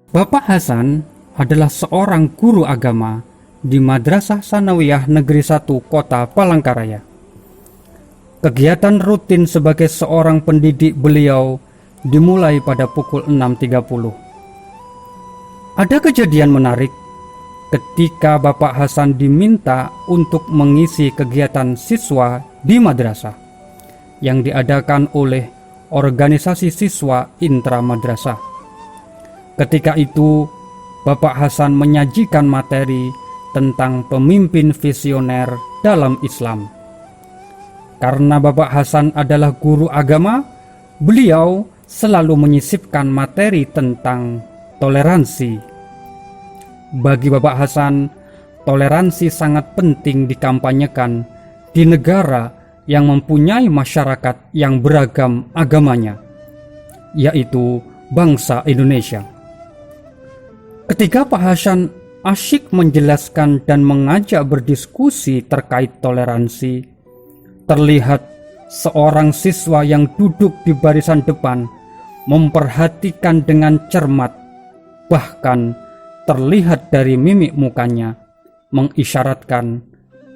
Bapak Hasan adalah seorang guru agama di Madrasah Sanawiyah Negeri 1 Kota Palangkaraya. Kegiatan rutin sebagai seorang pendidik beliau dimulai pada pukul 6.30. Ada kejadian menarik ketika Bapak Hasan diminta untuk mengisi kegiatan siswa di madrasah yang diadakan oleh organisasi siswa intra madrasah. Ketika itu, Bapak Hasan menyajikan materi tentang pemimpin visioner dalam Islam. Karena Bapak Hasan adalah guru agama, beliau selalu menyisipkan materi tentang toleransi. Bagi Bapak Hasan, toleransi sangat penting dikampanyekan di negara yang mempunyai masyarakat yang beragam agamanya, yaitu bangsa Indonesia. Ketika Pak Hasan asyik menjelaskan dan mengajak berdiskusi terkait toleransi, terlihat seorang siswa yang duduk di barisan depan memperhatikan dengan cermat, bahkan terlihat dari mimik mukanya mengisyaratkan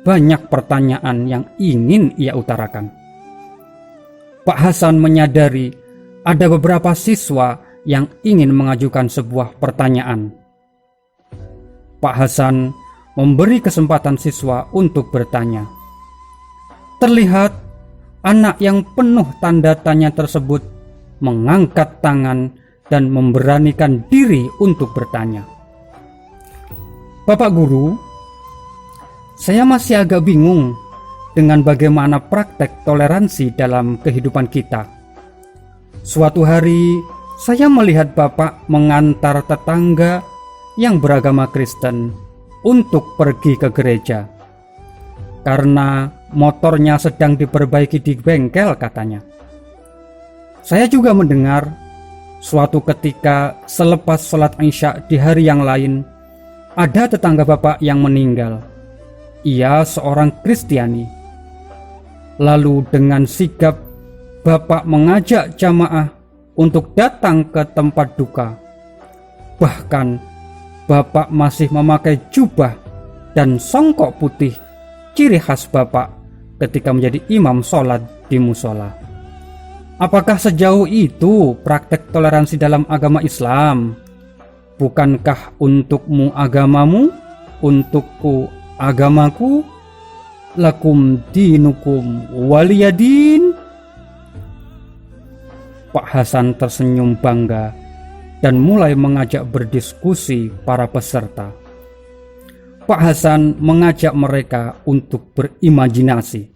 banyak pertanyaan yang ingin ia utarakan. Pak Hasan menyadari ada beberapa siswa yang ingin mengajukan sebuah pertanyaan. Pak Hasan memberi kesempatan siswa untuk bertanya. Terlihat anak yang penuh tanda tanya tersebut mengangkat tangan dan memberanikan diri untuk bertanya. Bapak Guru, saya masih agak bingung dengan bagaimana praktek toleransi dalam kehidupan kita. Suatu hari saya melihat Bapak mengantar tetangga yang beragama Kristen untuk pergi ke gereja karena motornya sedang diperbaiki di bengkel, katanya. Saya juga mendengar suatu ketika selepas sholat Isya di hari yang lain, ada tetangga Bapak yang meninggal. Ia seorang Kristiani. Lalu dengan sigap Bapak mengajak jamaah untuk datang ke tempat duka. Bahkan Bapak masih memakai jubah dan songkok putih, ciri khas Bapak ketika menjadi imam sholat di musola. Apakah sejauh itu praktek toleransi dalam agama Islam? Bukankah untukmu agamamu, untukku agamaku, lakum dinukum waliyadin? Pak Hasan tersenyum bangga dan mulai mengajak berdiskusi para peserta. Pak Hasan mengajak mereka untuk berimajinasi.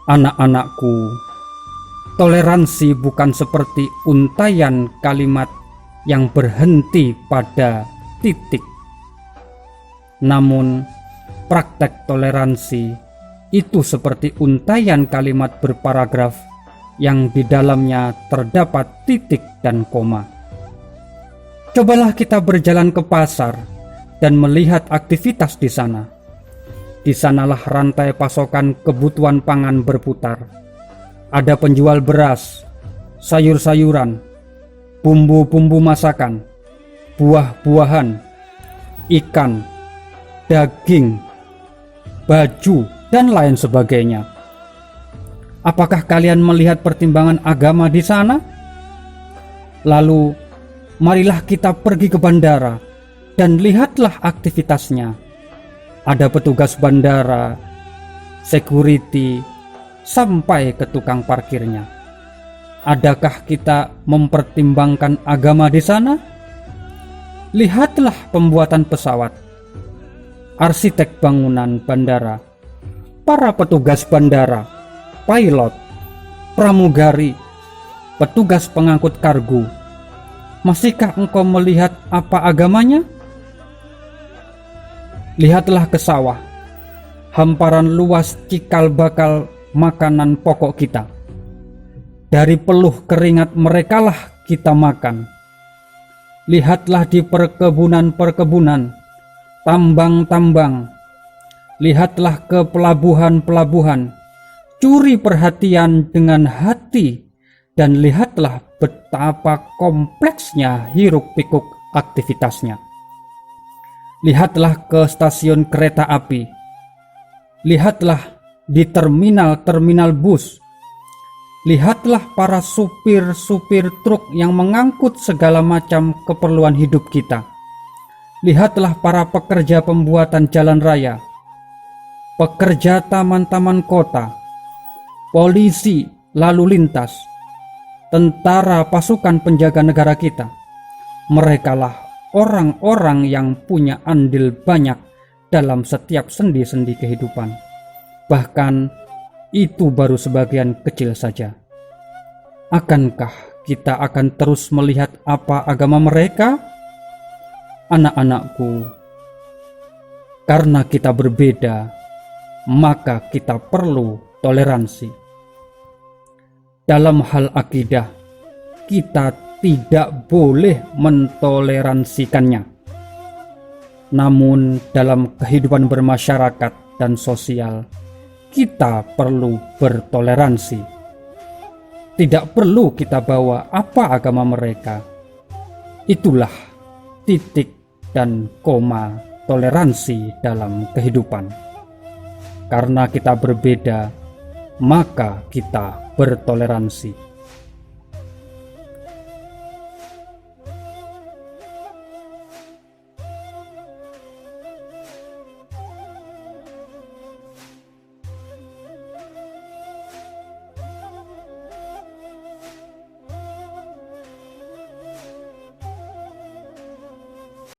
Anak-anakku, toleransi bukan seperti untaian kalimat yang berhenti pada titik. Namun, praktek toleransi itu seperti untaian kalimat berparagraf yang di dalamnya terdapat titik dan koma. Cobalah kita berjalan ke pasar dan melihat aktivitas di sana. Di sanalah rantai pasokan kebutuhan pangan berputar. Ada penjual beras, sayur-sayuran, bumbu-bumbu masakan, buah-buahan, ikan, daging, baju, dan lain sebagainya. Apakah kalian melihat pertimbangan agama di sana? Lalu, marilah kita pergi ke bandara dan lihatlah aktivitasnya. Ada petugas bandara, security, sampai ke tukang parkirnya. Adakah kita mempertimbangkan agama di sana? Lihatlah pembuatan pesawat, arsitek bangunan bandara, para petugas bandara, pilot, pramugari, petugas pengangkut kargo. Masihkah engkau melihat apa agamanya? Lihatlah ke sawah, hamparan luas cikal bakal makanan pokok kita. Dari peluh keringat merekalah kita makan. Lihatlah di perkebunan-perkebunan, tambang-tambang. Lihatlah ke pelabuhan-pelabuhan. Curi perhatian dengan hati dan lihatlah betapa kompleksnya hiruk pikuk aktivitasnya. Lihatlah ke stasiun kereta api. Lihatlah di terminal-terminal bus. Lihatlah para supir-supir truk yang mengangkut segala macam keperluan hidup kita. Lihatlah para pekerja pembuatan jalan raya, pekerja taman-taman kota, polisi lalu lintas, tentara pasukan penjaga negara kita. Merekalah orang-orang yang punya andil banyak dalam setiap sendi-sendi kehidupan. Bahkan itu baru sebagian kecil saja. Akankah kita akan terus melihat apa agama mereka? Anak-anakku, karena kita berbeda, maka kita perlu toleransi. Dalam hal akidah, kita tidak boleh mentoleransikannya. Namun dalam kehidupan bermasyarakat dan sosial, kita perlu bertoleransi. Tidak perlu kita bawa apa agama mereka. Itulah titik dan koma toleransi dalam kehidupan. Karena kita berbeda, maka kita bertoleransi.